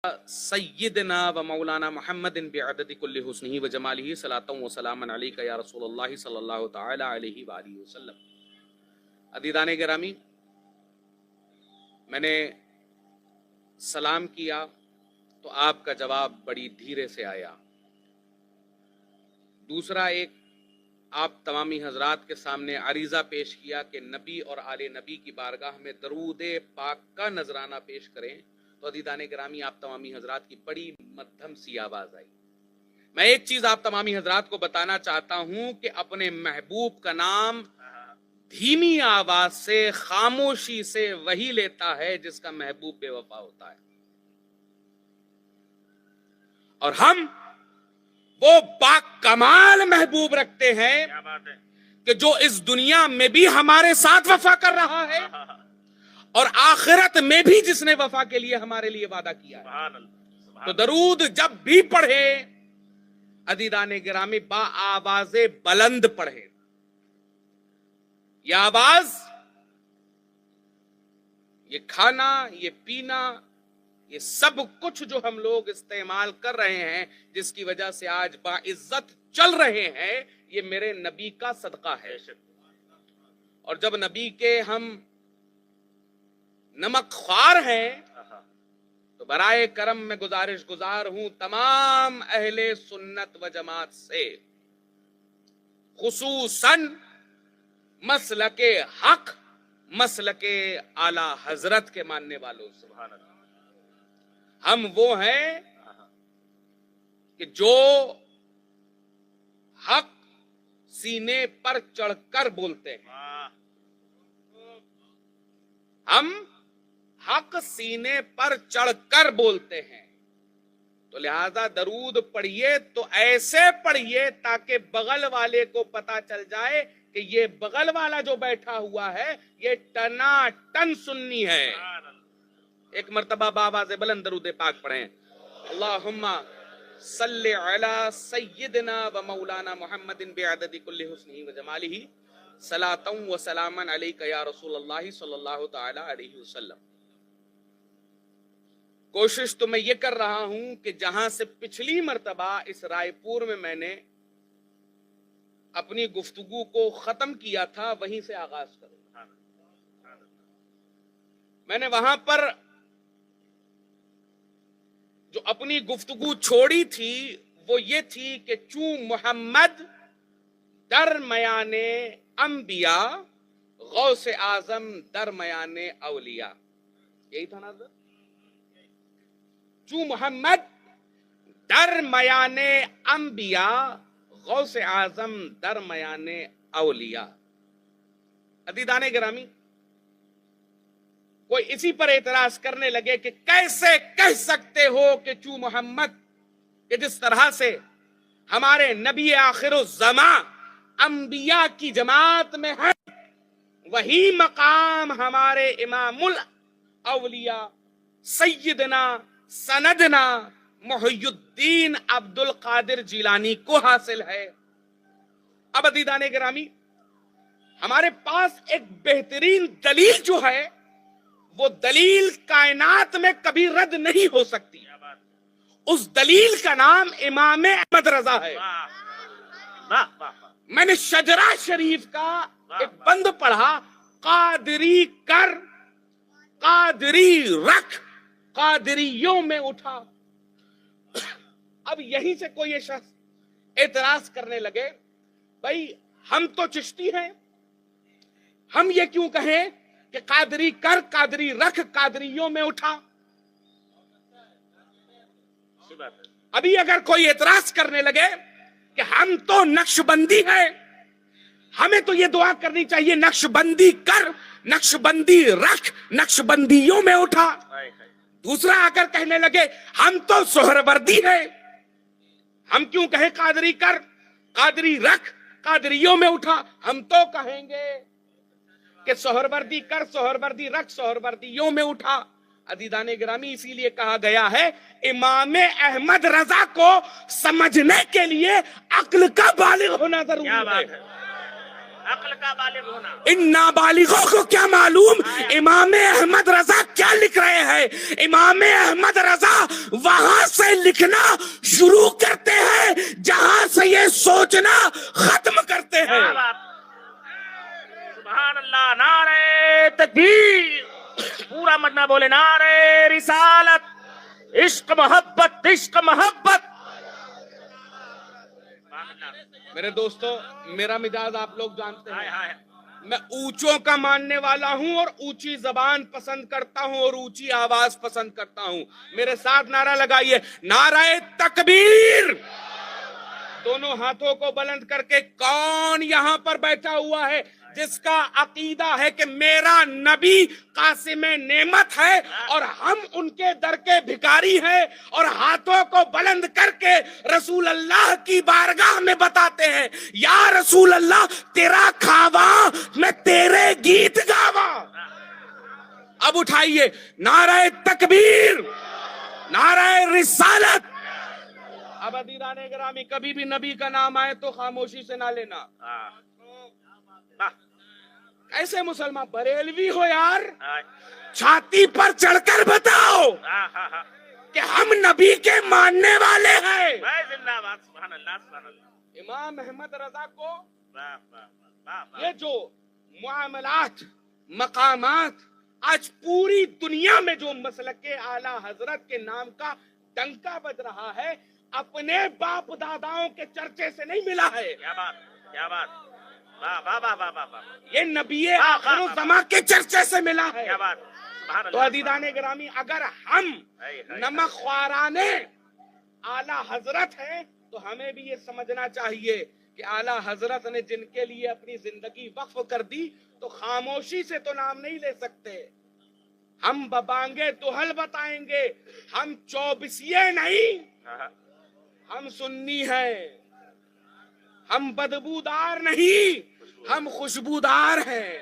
سیدنا و مولانا محمد بعدد کل حسنہ و جمالہ صلاۃ و سلام علیک یا رسول اللہ صلی اللہ تعالی علیہ وآلہ وسلم۔ عزیزان گرامی، میں نے سلام کیا تو آپ کا جواب بڑی دھیرے سے آیا۔ دوسرا، ایک آپ تمامی حضرات کے سامنے عریضہ پیش کیا کہ نبی اور آل نبی کی بارگاہ میں درود پاک کا نذرانہ پیش کریں، تو عزیزان گرامی آپ تمامی حضرات کی بڑی مدھم سی آواز آئی۔ میں ایک چیز آپ تمامی حضرات کو بتانا چاہتا ہوں کہ اپنے محبوب کا نام دھیمی آواز سے، خاموشی سے وہی لیتا ہے جس کا محبوب بے وفا ہوتا ہے، اور ہم وہ پاک کمال محبوب رکھتے ہیں کہ جو اس دنیا میں بھی ہمارے ساتھ وفا کر رہا ہے اور آخرت میں بھی جس نے وفا کے لیے ہمارے لیے وعدہ کیا ہے۔ تو درود جب بھی پڑھے عزیزان گرامی با آواز بلند پڑھے۔ یہ آواز، یہ کھانا، یہ پینا، یہ سب کچھ جو ہم لوگ استعمال کر رہے ہیں، جس کی وجہ سے آج باعزت چل رہے ہیں، یہ میرے نبی کا صدقہ ہے۔ اور جب نبی کے ہم نمک خوار ہیں تو برائے کرم میں گزارش گزار ہوں تمام اہل سنت و جماعت سے، خصوصاً مسلک حق، مسلک اعلی حضرت کے ماننے والوں سے، ہم وہ ہیں کہ جو حق سینے پر چڑھ کر بولتے ہیں۔ ہم حق سینے پر چڑھ کر بولتے ہیں، تو لہذا درود پڑھیے تو ایسے پڑھیے تاکہ بغل والے کو پتا چل جائے کہ یہ بغل والا جو بیٹھا ہوا ہے یہ ٹنا ٹن سنی ہے۔ ایک مرتبہ بآواز بلند درود پاک پڑھیں۔ اللہم صلی علی سیدنا و مولانا محمد بعدد کل حسنہ و جمالہ صلاۃ و سلام علیک یا رسول اللہ صلی اللہ تعالی علیہ وسلم۔ کوشش تو میں یہ کر رہا ہوں کہ جہاں سے پچھلی مرتبہ اس رائے پور میں نے اپنی گفتگو کو ختم کیا تھا وہیں سے آغاز کروں۔ میں نے وہاں پر جو اپنی گفتگو چھوڑی تھی وہ یہ تھی کہ چون محمد درمیان انبیاء، غوث اعظم درمیان اولیاء، یہی تھا نا حضرت؟ چون محمد درمیان انبیاء، غوث اعظم درمیان اولیاء۔ عزیزان گرامی، کوئی اسی پر اعتراض کرنے لگے کہ کیسے کہہ سکتے ہو کہ چون محمد، کہ جس طرح سے ہمارے نبی آخر الزماں انبیاء کی جماعت میں ہے، وہی مقام ہمارے امام الاولیاء سیدنا سندنا محی الدین عبد القادر جیلانی کو حاصل ہے۔ اب عزیزان گرامی، ہمارے پاس ایک بہترین دلیل جو ہے وہ دلیل کائنات میں کبھی رد نہیں ہو سکتی۔ اس دلیل کا نام امام احمد رضا ہے۔ میں نے شجرہ شریف کا ایک بند پڑھا، قادری کر قادری رکھ قادریوں میں اٹھا۔ اب یہیں سے کوئی شخص اعتراض کرنے لگے، بھائی ہم تو چشتی ہیں، ہم یہ کیوں کہیں کہ قادری کر قادری رکھ قادریوں میں اٹھا؟ ابھی اگر کوئی اعتراض کرنے لگے کہ ہم تو نقش بندی ہیں، ہمیں تو یہ دعا کرنی چاہیے نقش بندی کر نقش بندی رکھ نقش بندیوں میں اٹھا۔ دوسرا آ کر کہنے لگے ہم تو سہروردی ہیں، ہم کیوں کہیں قادری کر قادری رکھ قادریوں میں اٹھا؟ ہم تو کہیں گے کہ سہروردی کر سہروردی رکھ سہروردیوں میں اٹھا۔ عزیزان گرامی، اسی لیے کہا گیا ہے امام احمد رضا کو سمجھنے کے لیے عقل کا بالغ ہونا ضروری ہے۔ عقل کا بالغ ہونا. ان نابالغوں کو کیا معلوم امام احمد رضا کیا لکھ رہے ہیں. امام احمد رضا وہاں سے لکھنا شروع کرتے ہیں جہاں سے یہ سوچنا ختم کرتے ہیں. کیا بات. سبحان اللہ. نعرہ تکبیر. پورا مدنہ بولے نعرہ رسالت. عشق محبت عشق محبت. میرے دوستو میرا مزاج آپ لوگ جانتے ہائے ہیں. ہائے. میں اونچوں کا ماننے والا ہوں اور اونچی زبان پسند کرتا ہوں اور اونچی آواز پسند کرتا ہوں. میرے ساتھ نعرہ لگائیے نعرہ تکبیر. دونوں ہاتھوں کو بلند کر کے کون یہاں پر بیٹھا ہوا ہے جس کا عقیدہ ہے کہ میرا نبی قاسم نعمت ہے اور ہم ان کے در کے بھکاری ہیں اور ہاتھوں کو بلند کر کے رسول اللہ کی بارگاہ میں بتاتے ہیں یا رسول اللہ تیرا کھاواں میں تیرے گیت گاواں. اب اٹھائیے نعرہ تکبیر نعرہ رسالت. اب عزیزان گرامی کبھی بھی نبی کا نام آئے تو خاموشی سے نہ لینا. ایسے مسلمان بریلوی ہو یار چھاتی پر چڑھ کر بتاؤ کہ ہم نبی کے ماننے والے ہیں. زندہ باد. سبحان اللہ. سبحان اللہ. امام احمد رضا کو واہ واہ واہ. یہ جو معاملات مقامات آج پوری دنیا میں جو مسلک اعلی حضرت کے نام کا ڈنکا بج رہا ہے اپنے باپ داداؤں کے چرچے سے نہیں ملا ہے. کیا بات. کیا بات. واہ واہ واہ واہ واہ. یہ نبی آخر الزماں کے چرچے سے ملا ہے. کیا بات. سبحان تو اللہ. عزیزان گرامی اگر ہم نمک خواران اعلی حضرت ہیں تو ہمیں بھی یہ سمجھنا چاہیے کہ اعلی حضرت نے جن کے لیے اپنی زندگی وقف کر دی تو خاموشی سے تو نام نہیں لے سکتے. ہم ببانگے دہل بتائیں گے. ہم چوبسیے نہیں ہم سنی ہیں. ہم بدبودار نہیں ہم خوشبودار ہیں.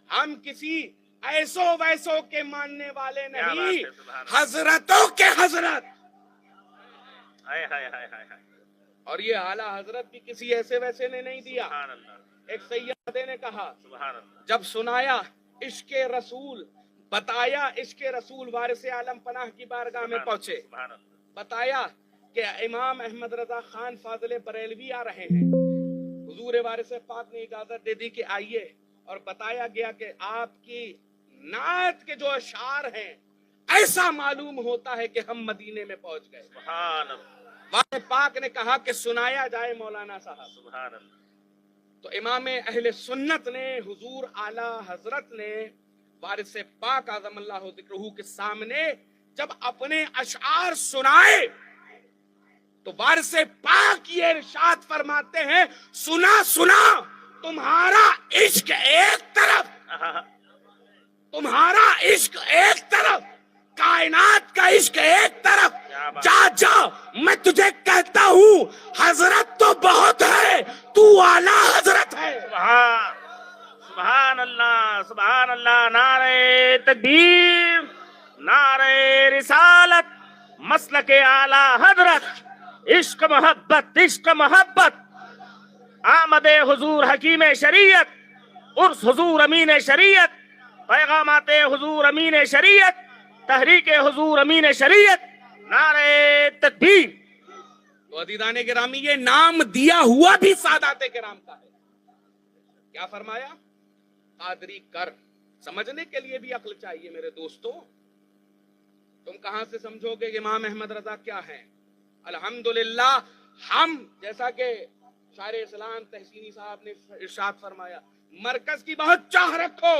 ہم کسی ایسو ویسو کے ماننے والے نہیں حضرتوں کے حضرت. ہائے ہائے ہائے ہائے. اور یہ اعلیٰ حضرت بھی کسی ایسے ویسے نے نہیں دیا. سبحان اللہ. ایک سیدے نے کہا سبحان اللہ. جب سنایا عشق رسول بتایا عشق رسول وارث عالم پناہ کی بارگاہ میں پہنچے. سبحان اللہ. بتایا کہ امام احمد رضا خان فاضل بریلوی آ رہے ہیں. حضور وارث پاک نے اجازت دے دی کہ آئیے اور بتایا گیا کہ آپ کی نعت کے جو اشعار ہیں ایسا معلوم ہوتا ہے کہ ہم مدینے میں پہنچ گئے. سبحان اللہ. وارث پاک نے کہا کہ سنایا جائے مولانا صاحب. سبحان اللہ. تو امام اہل سنت نے حضور اعلی حضرت نے وارث پاک اعظم اللہ ذکرہ کے سامنے جب اپنے اشعار سنائے تو وارث پاک یہ ارشاد فرماتے ہیں سنا سنا تمہارا عشق ایک طرف تمہارا عشق ایک طرف کائنات کا عشق ایک طرف. جا جا میں تجھے کہتا ہوں حضرت تو بہت ہے تو اعلی حضرت ہے. سبحان اللہ. سبحان اللہ. نعرہ تکبیر. نعرہ رسالت. مسلک اعلی حضرت. عشق محبت عشق محبت. آمد حضور حکیم شریعت. عرس حضور امین شریعت. پیغامات حضور امین شریعت. تحریک حضور امین شریعت. نعرہ تکبیر. تو عزیزان گرامی یہ نام دیا ہوا بھی سادات کرام کا ہے. کیا فرمایا قادری کر. سمجھنے کے لیے بھی عقل چاہیے میرے دوستو. تم کہاں سے سمجھو گے کہ امام احمد رضا کیا ہیں. الحمدللہ ہم جیسا کہ شاعر اسلام تحسینی صاحب نے ارشاد فرمایا مرکز کی بہت چاہ رکھو.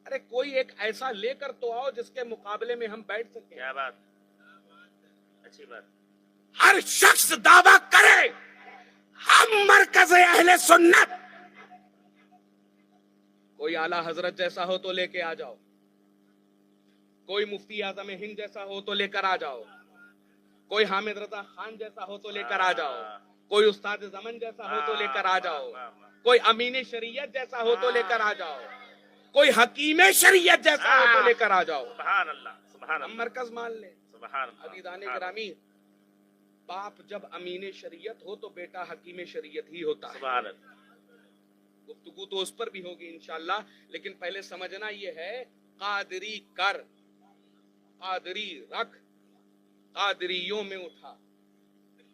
ارے کوئی ایک ایسا لے کر تو آؤ جس کے مقابلے میں ہم بیٹھ سکیں. کیا بات. اچھی بات. ہر شخص دعویٰ کرے ہم مرکز اہل سنت. کوئی اعلیٰ حضرت جیسا ہو تو لے کے آ جاؤ. کوئی مفتی اعظم ہند جیسا ہو تو لے کر آ جاؤ. کوئی حامد رضا خان جیسا ہو تو لے کر آ جاؤ. کوئی استاد زمن جیسا ہو تو لے کر آ جاؤ. کوئی امین شریعت جیسا ہو تو لے کر آ جاؤ. کوئی حکیم شریعت جیسا ہو تو لے کر آ جاؤ. سبحان اللہ. سبحان ہم اللہ. مرکز مان لیں. سبحان اللہ. عزیزان گرامی باپ جب امین شریعت ہو تو بیٹا حکیم شریعت ہی ہوتا ہے. سبحان اللہ. گفتگو تو اس پر بھی ہوگی انشاءاللہ، لیکن پہلے سمجھنا یہ ہے قادری کر، قادری رکھ، قادریوں میں اٹھا.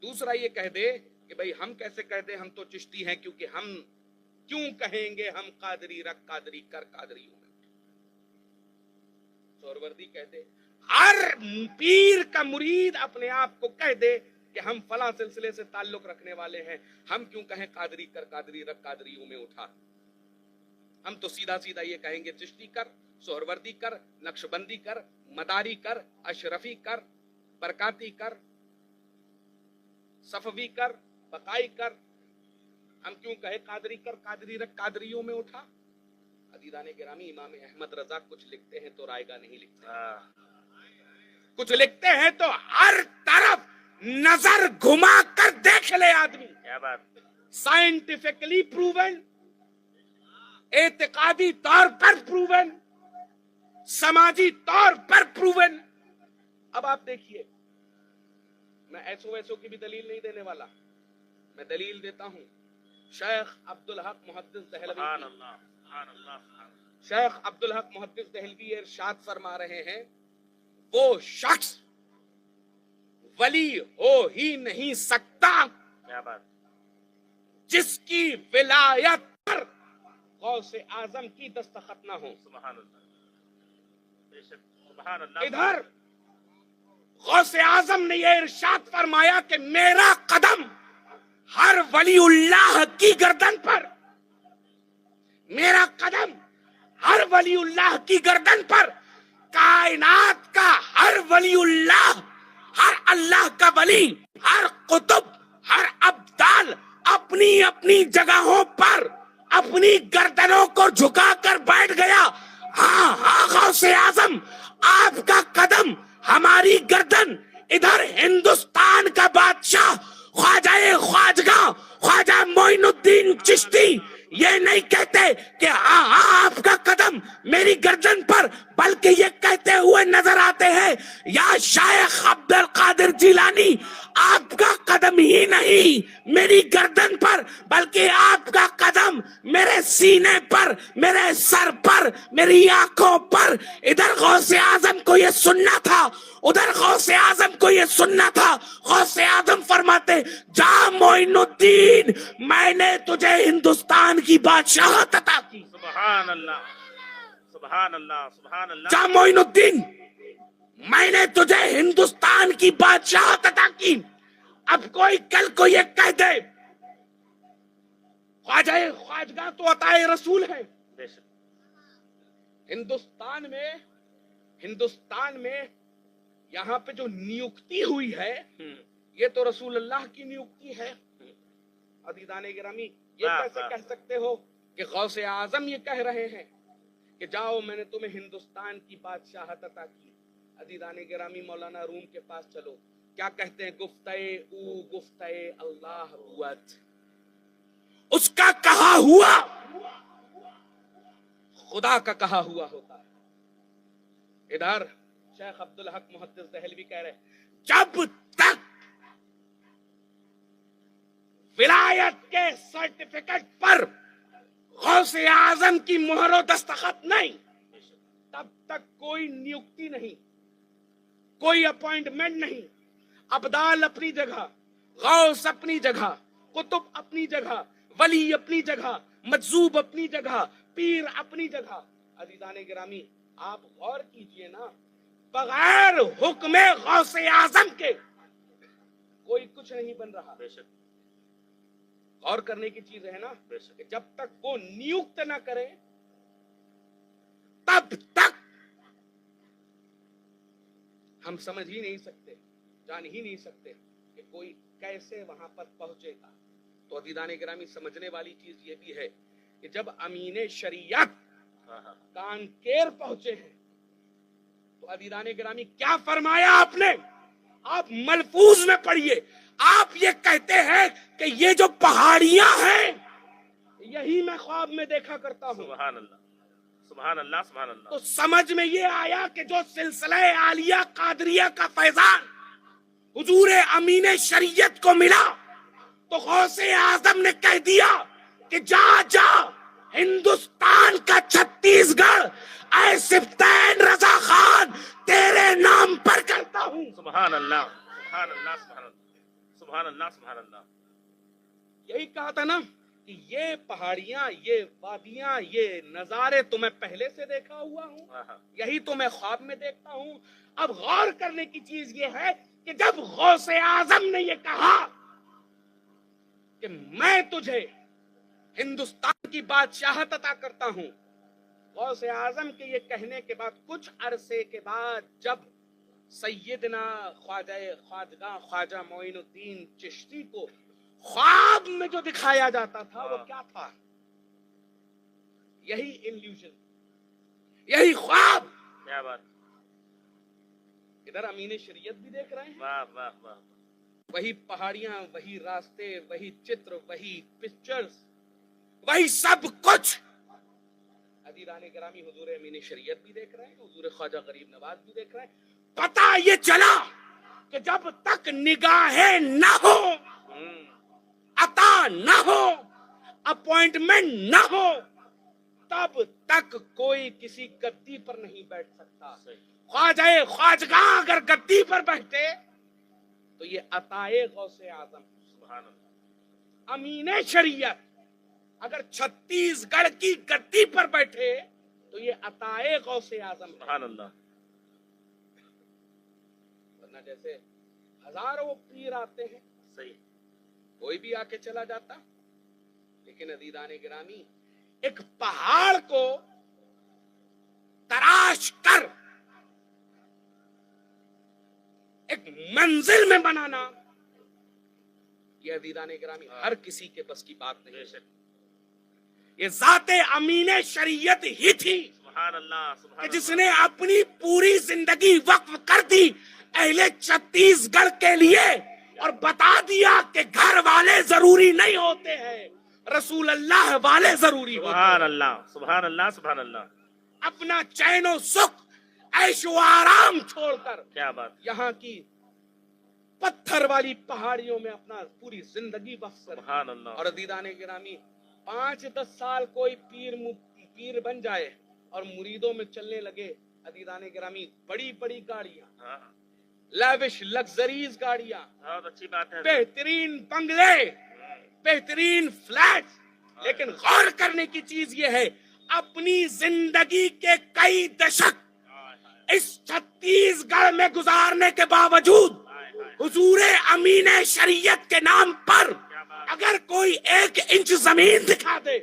دوسرا یہ کہہ دے کہ بھئی ہم کیسے کہہ دیں ہم تو چشتی ہیں، کیونکہ ہم کیوں کہیں گے ہم قادری رکھ، قادری کر، قادریوں میں اٹھا. سہروردی کہہ دے، ہر پیر کا مرید اپنے آپ کو کہہ دے کہ ہم فلاں سلسلے سے تعلق رکھنے والے ہیں، ہم کیوں کہیں قادری کر، قادری رکھ، قادریوں میں اٹھا. ہم تو سیدھا سیدھا یہ کہیں گے چشتی کر، سہروردی کر، نقشبندی کر، مداری کر، اشرفی کر، برکاتی کر، صفوی کر، بقائی کر. ہم کیوں کہے قادری کر، قادری رکھ، قادریوں میں اٹھا. عزیزان گرامی، امام احمد رضا کچھ لکھتے ہیں تو رائے گا نہیں لکھتے، کچھ لکھتے ہیں تو ہر طرف نظر گھما کر دیکھ لے آدمی. کیا بات. سائنٹیفکلی پروون، اعتقادی طور پر پروون، سماجی طور پر پروون. اب آپ دیکھیے، میں ایسو ویسو کی بھی دلیل نہیں دینے والا، میں دلیل دیتا ہوں شیخ عبدالحق محدث دہلوی سبحان کی. اللہ، سبحان اللہ، سبحان اللہ. شیخ عبدالحق محدث دہلوی ارشاد فرما رہے ہیں، وہ شخص ولی ہو ہی نہیں سکتا کیا بات. جس کی ولایت پر غوث اعظم کی دستخط نہ ہو. سبحان اللہ، بے شک. سبحان اللہ. ادھر غوث اعظم نے یہ ارشاد فرمایا کہ میرا قدم ہر ولی اللہ کی گردن پر، میرا قدم ہر ولی اللہ کی گردن پر. کائنات کا ہر ولی اللہ، ہر اللہ کا ولی، ہر قطب، ہر ابدال اپنی اپنی جگہوں پر اپنی گردنوں کو جھکا کر بیٹھ گیا. ہاں ہاں غوث اعظم، آپ کا قدم ہماری گردن. ادھر ہندوستان کا بادشاہ خواجہ خواجگاں خواجہ معین الدین چشتی یہ نہیں کہتے کہ ہاں ہاں آپ کا قدم میری گردن پر، بلکہ یہ کہتے ہوئے نظر آتے ہیں یا شیخ عبد القادر جیلانی، آپ کا قدم ہی نہیں میری گردن پر، بلکہ آپ کا قدم میرے سینے پر، میرے سر پر، میری آنکھوں پر. ادھر غوث اعظم کو یہ سننا تھا، ادھر غوث اعظم کو یہ سننا تھا. غوث اعظم فرماتے، جا معین الدین، میں نے تجھے ہندوستان کی بادشاہت عطا کی. سبحان اللہ، سبحان اللہ، سبحان اللہ. جا معین الدین، میں نے تجھے ہندوستان کی بادشاہت عطا کی. اب کوئی کل کو یہ کہہ دے خواجہ خواجگاں تو عطائے رسول ہے. بے شک. ہندوستان میں یہاں پہ جو نیوکتی ہوئی ہے یہ تو رسول اللہ کی نیوکتی ہے. عزیزان گرامی، یہ کیسے کہہ سکتے ہو کہ غوث اعظم یہ کہہ رہے ہیں کہ جاؤ میں نے تمہیں ہندوستان کی بادشاہت عطا کی. عزیزان گرامی، مولانا روم کے پاس چلو، کیا کہتے ہیں؟ گفتے او گفتے اللہ بود، اس کا کہا ہوا خدا کا کہا ہوا ہوتا ہے. ادھر شیخ عبدالحق محدث دہلوی کہہ رہے ہیں، جب تک ولایت کے سرٹیفکیٹ پر غوث اعظم کی مہر و دستخط نہیں، تب تک کوئی نیوکتی نہیں، کوئی اپوائنٹمنٹ نہیں. ابدال اپنی جگہ، غوث اپنی جگہ، قطب اپنی جگہ، ولی اپنی جگہ، مجذوب اپنی جگہ، پیر اپنی جگہ. عزیزان گرامی، آپ غور کیجئے نا، بغیر حکم غوث اعظم کے کوئی کچھ نہیں بن رہا. بے شک. غور کرنے کی چیز ہے نا، بے شک. کہ جب تک وہ نیوکت نہ کرے تب تک ہم سمجھ ہی نہیں سکتے، جان ہی نہیں سکتے کہ کوئی کیسے وہاں پر پہنچے گا. تو عزیزان گرامی، سمجھنے والی چیز یہ بھی ہے کہ جب امین شریعت کانکیر پہنچے ہیں تو عزیزان گرامی کیا فرمایا آپ نے؟ آپ ملفوظ میں پڑھیے، آپ یہ کہتے ہیں کہ یہ جو پہاڑیاں ہیں یہی میں خواب میں دیکھا کرتا ہوں. سبحان اللہ، سبحان اللہ، سبحان اللہ. تو سمجھ میں یہ آیا کہ جو سلسلہ عالیہ قادریہ کا فیضان حضور امین شریعت کو ملا تو غوث اعظم نے کہہ دیا کہ جا جا ہندوستان کا چھتیس گڑھ اے سفتین رضا خان تیرے نام پر کرتا ہوں. سبحان اللہ سبحان اللہ سبحان اللہ سبحان اللہ سبحان اللہ. یہی کہا تھا نا کہ یہ پہاڑیاں، یہ وادیاں، یہ نظارے تو میں پہلے سے دیکھا ہوا ہوں، یہی تو میں خواب میں دیکھتا ہوں. اب غور کرنے کی چیز یہ ہے کہ جب غوث اعظم نے یہ کہا کہ میں تجھے ہندوستان کی بادشاہت عطا کرتا ہوں، غوث اعظم کے یہ کہنے کے بعد کچھ عرصے کے بعد جب سیدنا خواجہ معین الدین چشتی کو خواب میں جو دکھایا جاتا تھا وہ کیا تھا؟ یہی انلیوژن، یہی خواب. کیا بات. ادھر امین شریعت بھی دیکھ رہے ہیں، واہ واہ واہ. وہی پہاڑیاں، وہی راستے، وہی چتر، وہی پکچرز، وہی سب کچھ. عزیزان گرامی حضور امین شریعت بھی دیکھ رہے ہیں، حضور خواجہ غریب نواز بھی دیکھ رہے ہیں. پتہ یہ چلا کہ جب تک نگاہیں نہ ہو، عطا نہ ہو، اپوائنٹمنٹ نہ ہو، تب تک کوئی کسی گدی پر نہیں بیٹھ سکتا. خواجہ خواجگاں اگر گدی پر بیٹھتے تو یہ عطائے غوث اعظم. سبحان اللہ. امین شریعت اگر چھتیس گڑھ کی گدی پر بیٹھے تو یہ عطائے غوث اعظم. سبحان اللہ. ورنہ جیسے ہزاروں پیر آتے ہیں، صحیح. کوئی بھی آ کے چلا جاتا، لیکن عزیزان گرامی ایک پہاڑ کو تراش کر ایک منزل میں بنانا، یہ عزیزان گرامی ہر کسی کے بس کی بات نہیں. یہ ذات امین شریعت ہی تھی سبحان اللہ کہ سبحان جس نے اپنی پوری زندگی وقف کر دی اہل چھتیس گڑھ کے لیے، اور بتا دیا کہ گھر والے ضروری نہیں ہوتے ہیں، رسول اللہ والے ضروری ہوتے ہیں. سبحان اللہ سبحان اللہ سبحان اللہ. اپنا چین و سکھ، عیش و آرام چھوڑ کر کیا بات. یہاں کی پتھر والی پہاڑیوں میں اپنا پوری زندگی وقف کر. سبحان اللہ. اور عزیزان گرامی 5-10 سال کوئی پیر بن جائے اور مریدوں میں چلنے لگے، عزیزان گرامی بڑی بڑی گاڑیاں، ہاں لیوش لگژریز گاڑیاں، بہت اچھی بات ہے. بہترین بنگلے، بہترین فلیٹ، لیکن غور کرنے کی چیز یہ ہے اپنی زندگی کے کئی دشک اس چھتیس گڑھ میں گزارنے کے باوجود حضور امین شریعت کے نام پر اگر کوئی 1 انچ زمین دکھا دے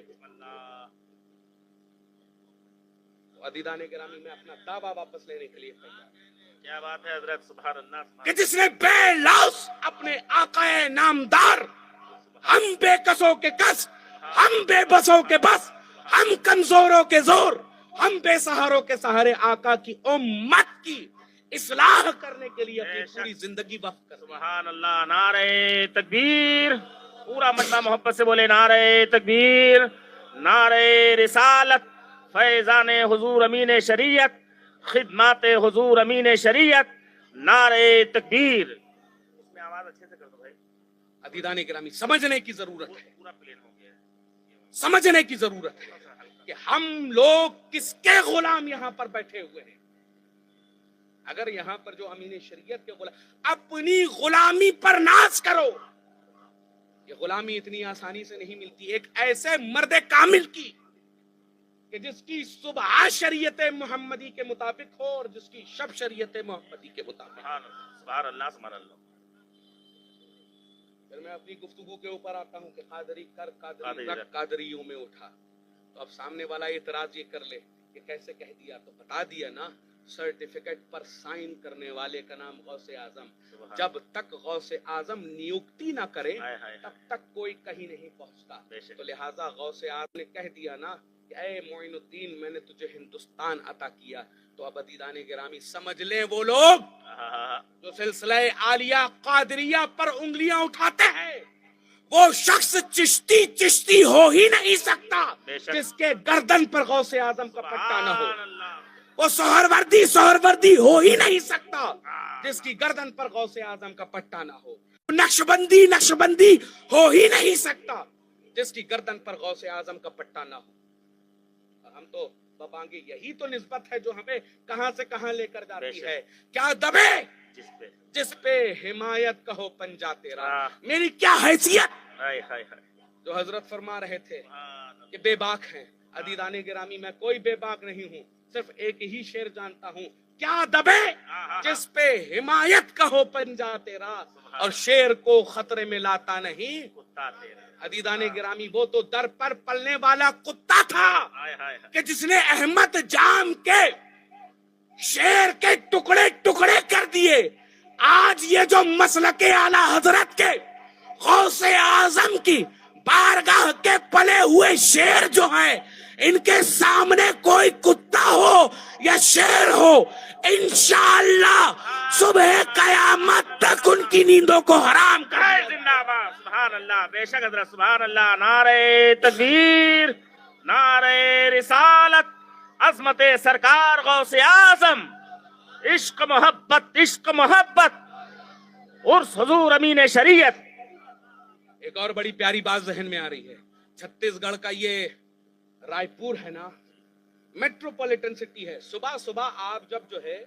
تو عزیزان گرامی میں اپنا دعویٰ واپس لینے کے لیے تیار. کیا بات ہے حضرت. سبحان اللہ. کہ جس نے بے لوث اپنے آقا نامدار، ہم بے کسوں کے کس، ہم بے بسوں کے بس، ہم کمزوروں کے زور، ہم بے سہاروں کے سہارے آقا کی امت کی اصلاح کرنے کے لیے اپنی پوری زندگی وقف کر دی. سبحان اللہ. نعرہ تکبیر. پورا مجمع محبت سے بولے نعرہ تکبیر، نعرہ رسالت، فیضان حضور امین شریعت، خدمات حضور امین شریعت، نعرہ تکبیر. اس میں آواز اچھے سے کر دو بھائی. عزیزان گرامی سمجھنے کی ضرورت ہے، پورا پلین ہو گیا. سمجھنے کی ضرورت ہے کہ ہم لوگ کس کے غلام یہاں پر بیٹھے ہوئے ہیں. اگر یہاں پر جو امین شریعت کے غلام، اپنی غلامی پر ناز کرو. یہ غلامی اتنی آسانی سے نہیں ملتی. ایک ایسے مرد کامل کی کہ جس کی صبح شریعت محمدی کے مطابق ہو اور جس کی شب شریعت محمدی کے مطابق. سبحان اللہ سبحان اللہ. پھر میں اپنی گفتگو کے اوپر آتا ہوں کہ قادری کر، قادری قادری رکھ، رکھ، قادریوں میں اٹھا. تو اب سامنے والا اعتراض یہ کر لے کہ کیسے کہہ دیا، تو بتا دیا نا، سرٹیفکیٹ پر سائن کرنے والے کا نام غوث اعظم. جب تک غوث اعظم نیوکتی نہ کرے تب تک کوئی کہیں نہیں پہنچتا. تو لہٰذا غوث اعظم نے کہہ دیا نا کہ اے معین الدین میں نے تجھے ہندوستان عطا کیا. تو اب عزیزان گرامی سمجھ لیں وہ لوگ جو سلسلہ عالیہ قادریہ پر انگلیاں اٹھاتے ہیں، وہ شخص چشتی ہو ہی نہیں سکتا جس کے گردن پر غوث اعظم کا پٹا نہ ہو. وہ سہروردی ہو ہی نہیں سکتا جس کی گردن پر غوث اعظم کا پٹا نہ ہو. نقشبندی ہو ہی نہیں سکتا جس کی گردن پر غوث اعظم کا پٹا نہ ہو. ہم تو ببانگے، یہی تو نسبت ہے جو ہمیں کہاں سے کہاں لے کر جاتی بے شک۔ ہے. کیا دبے جس پہ حمایت کہو پنجا تیرا. ہاں۔ میری کیا حیثیت. ہائے ہائے ہائے، جو حضرت فرما رہے تھے سبحان کہ بے باک ہیں. عزیزان گرامی میں کوئی بے باک نہیں ہوں، صرف ایک ہی شعر جانتا ہوں. کیا دبے جس پہ حمایت کہو پنجا تیرا، اور شیر کو خطرے میں لاتا نہیں کتا تیرا. عزیزان گرامی. وہ تو در پر پلنے والا کتا تھا ہائے ہائے ہائے، کہ جس نے احمد جام کے شیر کے ٹکڑے ٹکڑے کر دیے. آج یہ جو مسلک اعلی حضرت کے غوث اعظم کی بارگاہ کے پلے ہوئے شیر جو ہیں، ان کے سامنے کوئی کتا ہو یا شیر ہو، انشاءاللہ صبح قیامت تک ان کی نیندوں کو حرام کر ہائے دیا. زندہ باد. سبحان اللہ، بے شک حضرت. سبحان اللہ. نعرہ تکبیر، نعرہ رسالت، عظمت سرکار غوث اعظم، عشق محبت، عشق محبت، عرس حضور امین شریعت. ایک اور بڑی پیاری بات ذہن میں آ رہی ہے. چھتیس گڑھ کا یہ رائے پور ہے نا، میٹروپولیٹن سٹی ہے. صبح صبح آپ جب جو ہے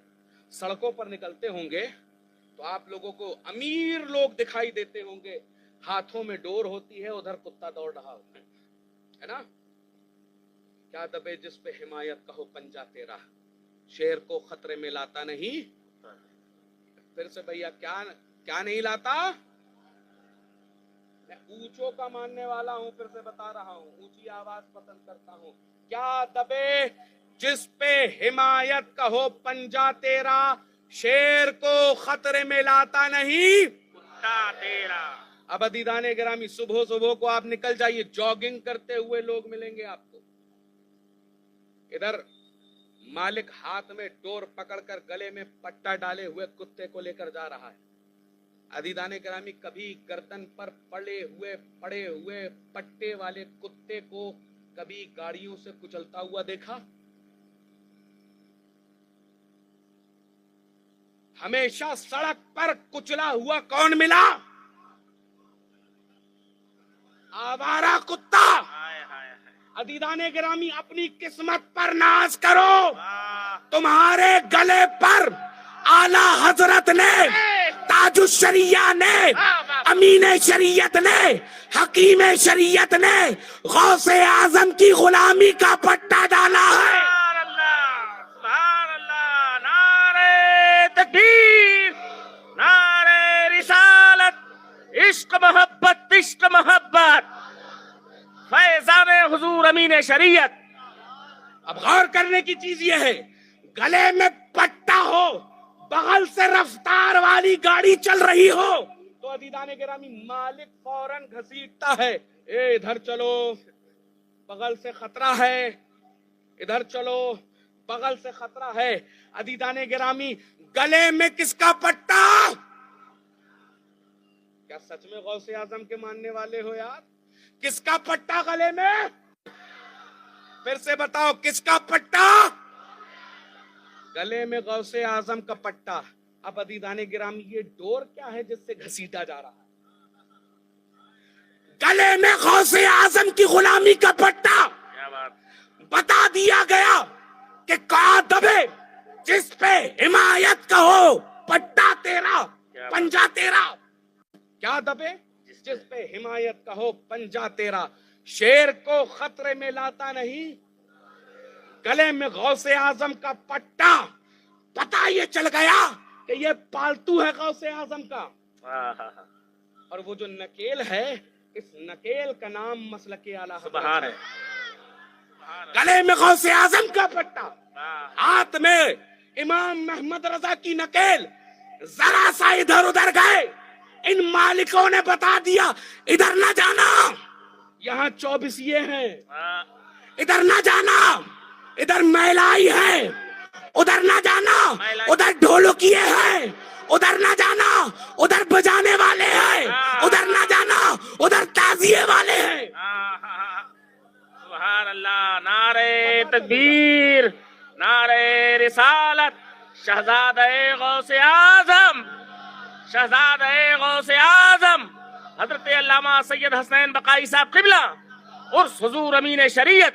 سڑکوں پر نکلتے ہوں گے تو آپ لوگوں کو امیر لوگ دکھائی دیتے ہوں گے. ہاتھوں میں ڈور ہوتی ہے، ادھر کتا دوڑ رہا ہوتا ہے نا. کیا دبے جس پہ حمایت کہو پنجا تیرا، شیر کو خطرے میں لاتا نہیں. پھر سے بھیا کیا نہیں لاتا. میں اونچوں کا ماننے والا ہوں، پھر سے بتا رہا ہوں، اونچی آواز پسند کرتا ہوں. کیا دبے جس پہ حمایت کہو پنجا تیرا، شیر کو خطرے میں لاتا نہیں کتا تیرا. اب عزیزان گرامی، صبح صبح کو آپ نکل جائیے، جاگنگ کرتے ہوئے لوگ ملیں گے آپ کو. ادھر مالک ہاتھ میں ڈور پکڑ کر گلے میں پٹا ڈالے ہوئے کتے کو لے کر جا رہا ہے. عزیزان گرامی، کبھی گردن پر پڑے ہوئے پٹے والے کتے کو کبھی گاڑیوں سے کچلتا ہوا دیکھا؟ ہمیشہ سڑک پر کچلا ہوا کون ملا؟ آوارہ کتا. ہائے ہائے ہائے، عزیزان گرامی، اپنی قسمت پر ناز کرو. واہ. تمہارے گلے پر اعلی حضرت نے، تاج الشریعہ نے، امین شریعت نے، حکیم شریعت نے غوث اعظم کی غلامی کا پٹا ڈالا ہے. سبحان اللہ، سبحان اللہ. نعرہ تکبیر، نعرہ رسالت، عشق محبت، عشق محبت، فیضان حضور امین شریعت. اب غور کرنے کی چیز یہ ہے، گلے میں پٹا ہو، بغل سے رفتار والی گاڑی چل رہی ہو تو عزیزان گرامی مالک فوراً گھسیٹتا ہے، اے ادھر چلو بغل سے خطرہ ہے، ادھر چلو بغل سے خطرہ ہے. عزیزان گرامی، گلے میں کس کا پٹا؟ کیا سچ میں غوث اعظم کے ماننے والے ہو یار؟ کس کا پٹا گلے میں؟ پھر سے بتاؤ، کس کا پٹا؟ گلے میں غوث اعظم کا پٹا. اب عزیزان گرامی، یہ ڈور کیا ہے جس سے گھسیٹا جا رہا ہے؟ گلے میں غوث اعظم کی غلامی کا پٹا. کیا بات. بتا دیا گیا کہ کہاں دبے جس پہ حمایت کہو پٹا تیرا، پنجا تیرا. کیا دبے جس پہ حمایت کہو پنجا تیرا، شیر کو خطرے میں لاتا نہیں. گلے میں غوث اعظم کا پٹا. پتا یہ چل گیا کہ یہ پالتو ہے غوث اعظم کا. اور وہ جو نکیل ہے، اس نکیل کا نام مسلک اعلی حضرت سبحان ہے. ہے. گلے میں غوث اعظم کا پٹا، ہاتھ میں امام محمد رضا کی نکیل. ذرا سا ادھر ادھر گئے، ان مالکوں نے بتا دیا ادھر نہ جانا، یہاں چوبیسیے ہیں، ادھر نہ جانا، ادھر میلائی ہے، ادھر نہ جانا، ادھر ڈھولکیے ہیں، ادھر نہ جانا، ادھر بجانے والے ہیں، ادھر نہ جانا، ادھر تازیے والے ہیں. سبحان اللہ. نعرہ تکبیر، نعرہ رسالت، شہزادہ غوث اعظم، شہزادہ غوث اعظم حضرت علامہ سید حسنین بقائی صاحب قبلہ، عرس حضور امین شریعت.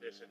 بے شک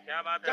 کیا بات ہے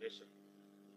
بے شک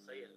صحیح ہے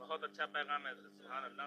بہت اچھا پیغام ہے حضرت سبحان اللہ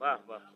واہ واہ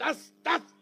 10-10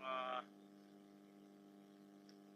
واہ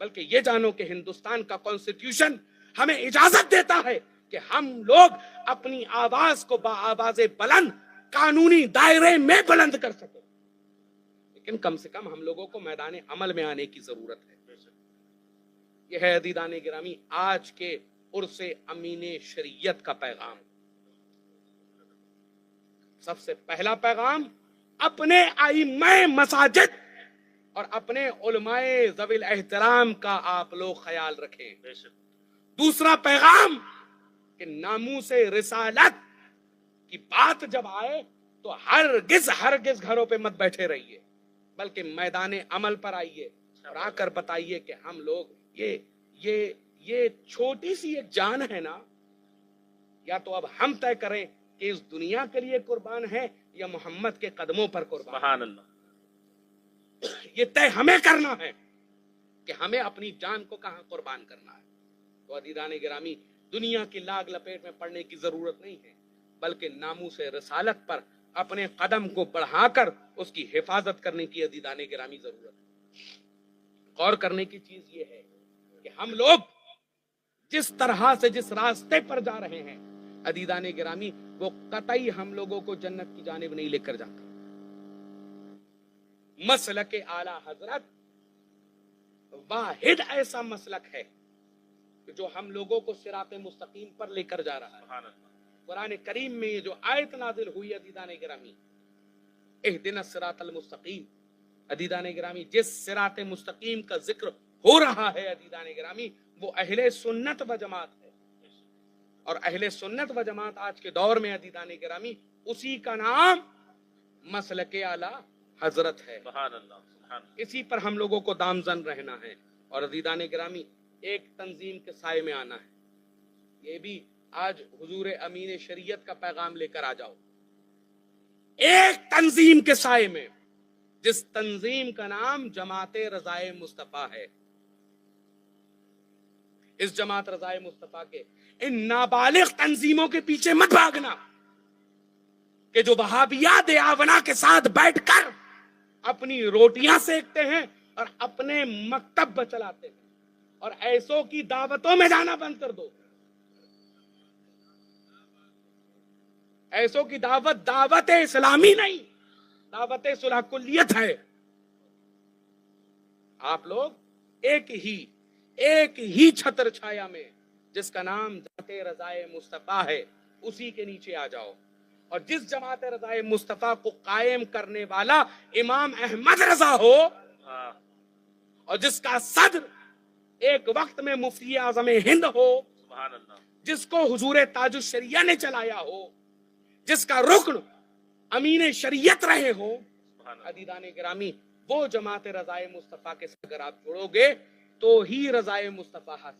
بلکہ یہ جانو کہ ہندوستان کا کانسٹیٹیوشن ہمیں اجازت دیتا ہے کہ ہم لوگ اپنی آواز کو بآواز بلند قانونی دائرے میں بلند کر سکیں، لیکن کم سے کم ہم لوگوں کو میدان عمل میں آنے کی ضرورت ہے۔ یہ ہے عزیزان گرامی آج کے عرس امین شریعت کا پیغام۔ سب سے پہلا پیغام، اپنے ائمہ مساجد اور اپنے علماء ذوی الاحترام کا آپ لوگ خیال رکھیں۔ دوسرا پیغام کہ ناموس رسالت کی بات جب آئے تو ہرگز گھروں پہ مت بیٹھے رہیے، بلکہ میدان عمل پر آئیے اور آ کر بتائیے کہ ہم لوگ یہ چھوٹی سی ایک جان ہے نا، یا تو اب ہم طے کریں کہ اس دنیا کے لیے قربان ہے یا محمد کے قدموں پر قربان۔ سبحان اللہ۔ یہ طے ہمیں کرنا ہے کہ ہمیں اپنی جان کو کہاں قربان کرنا ہے۔ تو عزیزان گرامی دنیا کی لاگ لپیٹ میں پڑنے کی ضرورت نہیں ہے، بلکہ ناموس رسالت پر اپنے قدم کو بڑھا کر اس کی حفاظت کرنے کی عزیزان گرامی ضرورت ہے۔ غور کرنے کی چیز یہ ہے کہ ہم لوگ جس طرح سے جس راستے پر جا رہے ہیں عزیزان گرامی، وہ قطعی ہم لوگوں کو جنت کی جانب نہیں لے کر جاتا۔ مسلک اعلی حضرت واحد ایسا مسلک ہے جو ہم لوگوں کو صراط مستقیم پر لے کر جا رہا ہے۔ سبحان اللہ۔ قرآن کریم میں یہ جو آیت نازل ہوئی عزیزان گرامی، اہدنا الصراط المستقیم، عزیزان گرامی جس صراط مستقیم کا ذکر ہو رہا ہے عزیزان گرامی، وہ اہل سنت و جماعت ہے۔ اور اہل سنت و جماعت آج کے دور میں عزیزان گرامی اسی کا نام مسلک اعلی حضرت ہے۔ سبحان اللہ۔ سبحان اللہ۔ اسی پر ہم لوگوں کو دامزن رہنا ہے اور عزیزان گرامی ایک تنظیم کے سائے میں آنا ہے۔ یہ بھی آج حضور امین شریعت کا پیغام لے کر آ جاؤ، ایک تنظیم کے سائے میں، جس تنظیم کا نام جماعت رضائے مصطفیٰ ہے۔ اس جماعت رضائے مصطفیٰ کے ان نابالغ تنظیموں کے پیچھے مت بھاگنا کہ جو وہابیہ دیاونا کے ساتھ بیٹھ کر اپنی روٹیاں سیکتے ہیں اور اپنے مکتب چلاتے ہیں، اور ایسوں کی دعوتوں میں جانا بند کر دو۔ ایسوں کی دعوت اسلامی نہیں، دعوت صلح کلیت ہے۔ آپ لوگ ایک ہی چھتر چھایا میں، جس کا نام جماعت رضائے مصطفیٰ ہے، اسی کے نیچے آ جاؤ۔ اور جس جماعت رضائے مصطفیٰ کو قائم کرنے والا امام احمد رضا ہو، اور جس کا صدر ایک وقت میں مفتی اعظم ہند ہو، سبحان اللہ۔ جس کو حضور تاج الشریعہ نے چلایا ہو، جس کا رکن امین شریعت رہے ہو، عزیزان گرامی وہ جماعت رضائے مصطفیٰ کے ساتھ اگر آپ جڑو گے تو ہی رضائے مصطفیٰ حاصل